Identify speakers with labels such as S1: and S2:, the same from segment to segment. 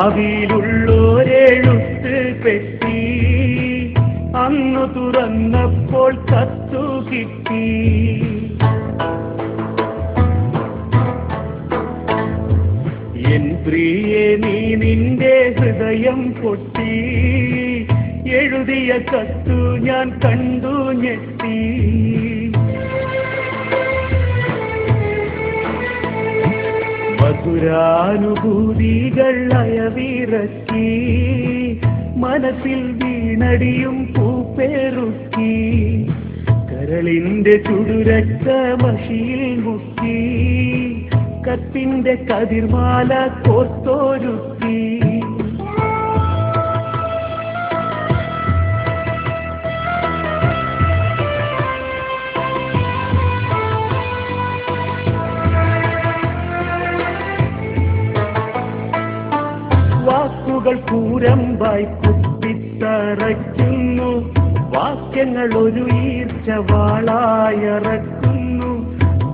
S1: ഭാവിയിലുള്ളോരെഴുത്ത് പെട്ടി അന്നു തുറന്നപ്പോൾ കത്തു കിട്ടി. എൻ പ്രിയേ നീ നിന്റെ ഹൃദയം പൊട്ടി, എഴുതിയ കത്തു ഞാൻ കണ്ടു ഞെട്ടി. മധുരാനുഭൂതികൾ അയവിറക്കി, മനസ്സിൽ വീണടിയും പൂപ്പേറുക്കി. കരളിന്റെ ചുടുരക്ത മഷിയിൽ മുക്കി, കത്തിന്റെ കതിർമാല കോർത്തോരുക്കി. വാക്കുകൾ കൂരമ്പായി കുത്തിത്തറയ്ക്കുന്നു, വാക്യങ്ങൾ ഒരു ഈർച്ചവാളായറക്കുന്നു.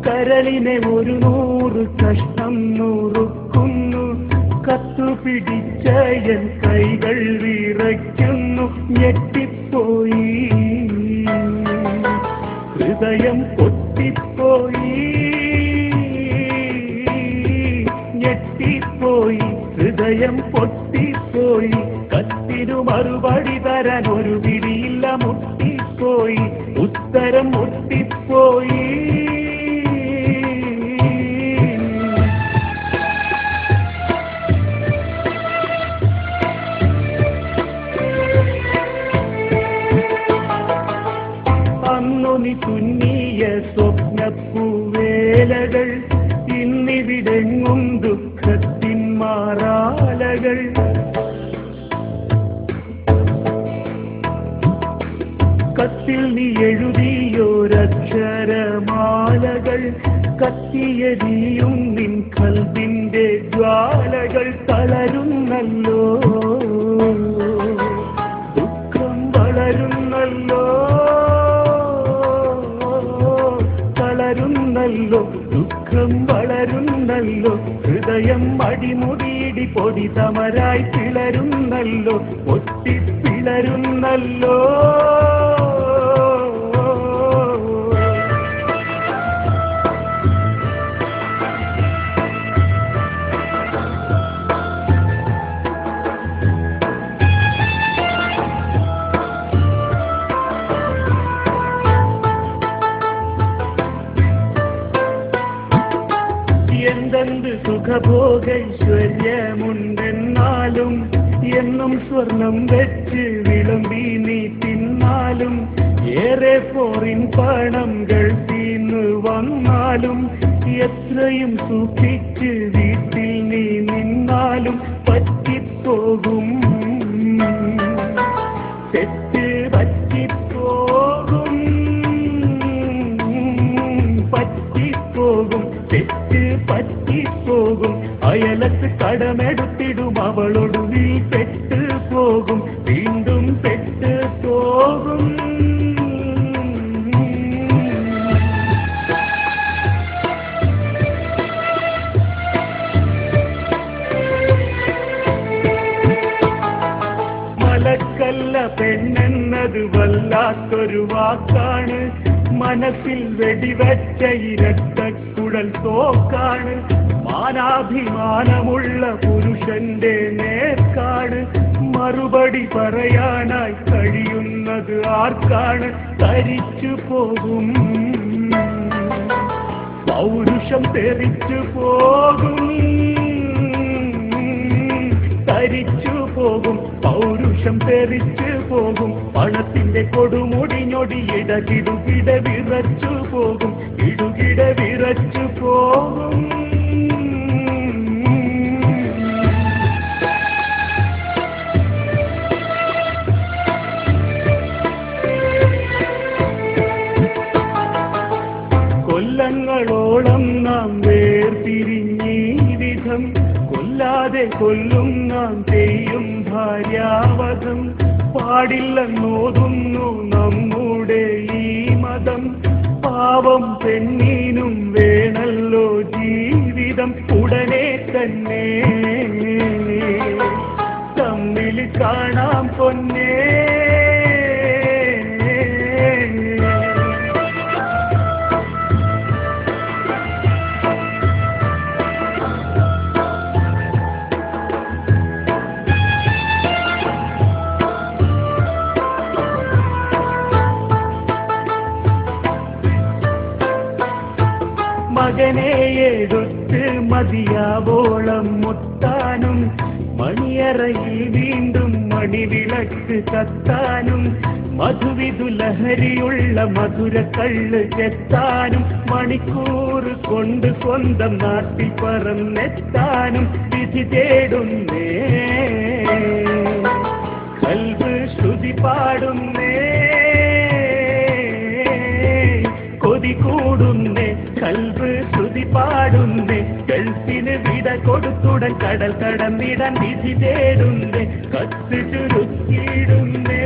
S1: കരളിനെ 100 കഷ്ണം നുറുക്കുന്നു, കത്തു പിടിച്ച എൻ കൈകൾ വിറയ്ക്കുന്നു. ഞെട്ടിപ്പോയി ഹൃദയം പൊട്ടിപ്പോയി, ഞെട്ടിപ്പോയി ഹൃദയം പൊട്ടിപ്പോയി. കത്തിനു മറുപടി തരാൻ ഒരു പിടിയില്ല, മുട്ടിപ്പോയി ഉത്തരം മുട്ടിപ്പോയി. അന്നു നീ തുന്നിയ സ്വപ്നപ്പൂവേലകൾ ഇന്നിവിടെങ്ങും ദുഃഖത്തിൻ മാറാലകൾ. കത്തിൽ നീ എഴുതിയോരക്ഷരമാലകൾ, കത്തിയരിയും നിൻ കൽബിന്റെ ജ്വാലകൾ. തളരുന്നല്ലോ ദുഃഖം വളരുന്നല്ലോ, തളരുന്നല്ലോ ദുഃഖം വളരുന്നല്ലോ. ഹൃദയം അടിമുടിയിടി പൊടി തമരായി പിളരുന്നല്ലോ, പൊട്ടിപ്പിളരുന്നല്ലോ. എന്തെന്ത് സുഖഭോഗൈശ്വര്യമുണ്ടെന്നാലും, എന്നും സ്വർണം വെച്ച് വിളമ്പി നീ തിന്നാലും, ഏറെ ഫോറിൻ പണം ഗൾഫീന്ന് വന്നാലും, എത്രയും സൂക്ഷിച്ച് വീട്ടിൽ നീ നിന്നാലും പറ്റിപ്പോകും, തെറ്റ് പറ്റിപ്പോകും, പറ്റിപ്പോകും, തെറ്റ് പറ്റിപ്പോകും. അയലത്ത് കടമെടുത്തിടും, അവളൊടുവിൽ പെട്ട് പോകും, വീണ്ടും പെട്ട് പോകും. മലക്കല്ല പെണ്ണെന്നത് വല്ലാത്തൊരു വാക്കാണ്, മനസ്സിൽ വെടിവെച്ച ഇരട്ടക്കുഴൽ തോക്കാണ്. മാനാഭിമാനമുള്ള പുരുഷന്റെ നേർക്കാണ്, മറുപടി പറയാനായി കഴിയുന്നത് ആർക്കാണ്? തരിച്ചു പോകും പൗരുഷം, തെറിച്ചു പോകും, തരിച്ചു പോകും പൗരുഷം, തെറിച്ചു പോകും. പണത്തിന്റെ കൊടുമുടിഞ്ഞൊടി ഇടകിടുകിട വിറച്ചു പോകും, ഇടുകിട വിറച്ചു പോകും. കൊല്ലങ്ങളോളം നാം വേർപിരിഞ്ഞീ വിധം, കൊല്ലാതെ കൊല്ലും നാം ചെയ്യും ഭാര്യാവധം. പാടില്ലെന്നോതുന്നു നമ്മുടെ ഈ മതം, പാവം പെണ്ണീനും വേണല്ലോ ജീവിതം ഉടനെ തന്നെ. കാണാം പൊന്നേ. മകനെ എടുത്ത് മതിയാവോളം മുത്താനും മണിയറയിൽ വീണ്ടും മണിവിളക്ക് കത്താനും മധുവിധുലഹരിയുള്ള മധുരക്കള്ള് ചെത്താനും മണിക്കൂർ കൊണ്ട് സ്വന്തം നാട്ടിൽ പറന്നെത്താനും വിധി തേടുന്നേ. കൽബ് ശ്രുതി പാടുന്നേ, കൊതി കൂടുന്നേ. കൽബ് ശ്രുതി പാടുന്നേ, ഗൾഫിന് വിട കൊടുത്തുടൻ കടൽ കടന്നിടാൻ വിധി തേടുന്നേ. കത്ത് ചുരുക്കിയിടുന്നേ.